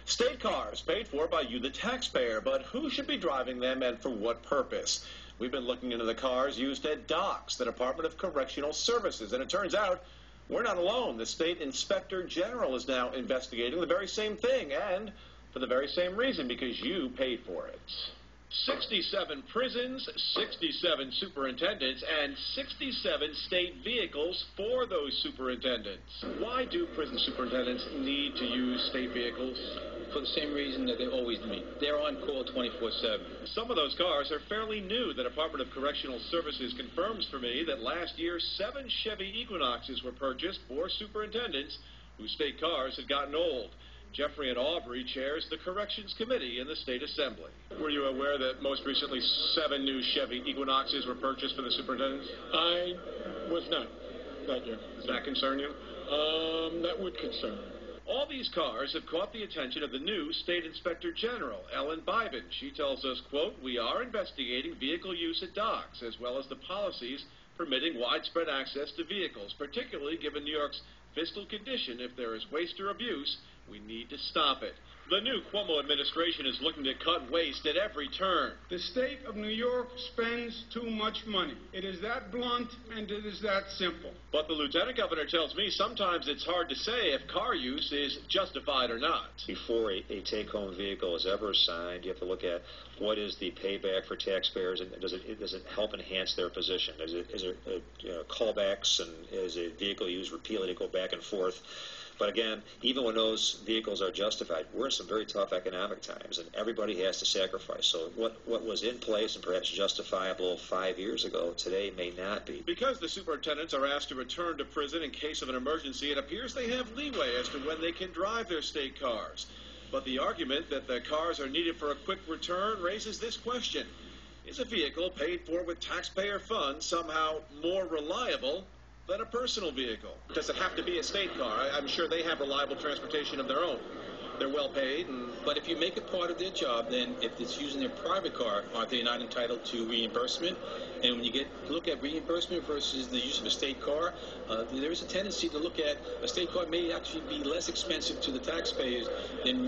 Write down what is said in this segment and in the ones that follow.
State cars paid for by you, the taxpayer, but who should be driving them and for what purpose? We've been looking into the cars used at docks, the Department of Correctional Services, and it turns out we're not alone. The State Inspector General is now investigating the very same thing, and for the very same reason, because you paid for it. 67 prisons, 67 superintendents, and 67 state vehicles for those superintendents. Why do prison superintendents need to use state vehicles? For the same reason that they always need. They're on call 24/7. Some of those cars are fairly new. The Department of Correctional Services confirms for me that last year 7 Chevy Equinoxes were purchased for superintendents whose state cars had gotten old. Jeffrey and Aubrey chairs the Corrections Committee in the State Assembly. Were you aware that most recently 7 new Chevy Equinoxes were purchased for the superintendents? I was not that year. Does that concern you? That would concern me. All these cars have caught the attention of the new State Inspector General, Ellen Bibin. She tells us, quote, "We are investigating vehicle use at docks, as well as the policies permitting widespread access to vehicles, particularly given New York's fiscal condition. If there is waste or abuse, we need to stop it." The new Cuomo administration is looking to cut waste at every turn. The state of New York spends too much money. It is that blunt and it is that simple. But the lieutenant governor tells me sometimes it's hard to say if car use is justified or not. Before a take-home vehicle is ever assigned, you have to look at what is the payback for taxpayers, and does it help enhance their position? Is there callbacks, and is a vehicle used repeatedly to go back and forth? But again, even when those vehicles are justified, we're in some very tough economic times, and everybody has to sacrifice. So what was in place and perhaps justifiable 5 years ago, today may not be. Because the superintendents are asked to return to prison in case of an emergency, it appears they have leeway as to when they can drive their state cars. But the argument that the cars are needed for a quick return raises this question. Is a vehicle paid for with taxpayer funds somehow more reliable than a personal vehicle? Does it have to be a state car? I'm sure they have reliable transportation of their own. They're well paid. But if you make it part of their job, then if it's using their private car, aren't they not entitled to reimbursement? And when you look at reimbursement versus the use of a state car, there is a tendency to look at a state car may actually be less expensive to the taxpayers than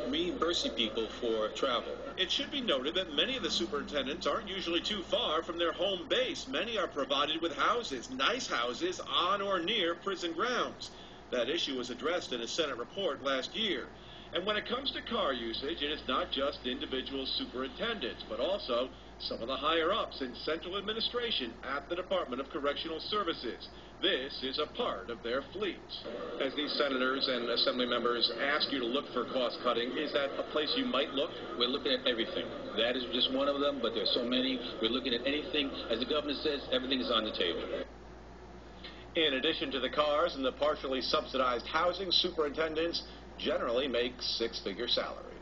reimbursing people for travel. It should be noted that many of the superintendents aren't usually too far from their home base. Many are provided with houses, nice houses, on or near prison grounds. That issue was addressed in a Senate report last year. And when it comes to car usage, it is not just individual superintendents, but also some of the higher-ups in central administration at the Department of Correctional Services. This is a part of their fleet. As these senators and assembly members ask you to look for cost cutting, is that a place you might look? We're looking at everything. That is just one of them, but there's so many. We're looking at anything. As the governor says, everything is on the table. In addition to the cars and the partially subsidized housing, superintendents generally make 6-figure salaries.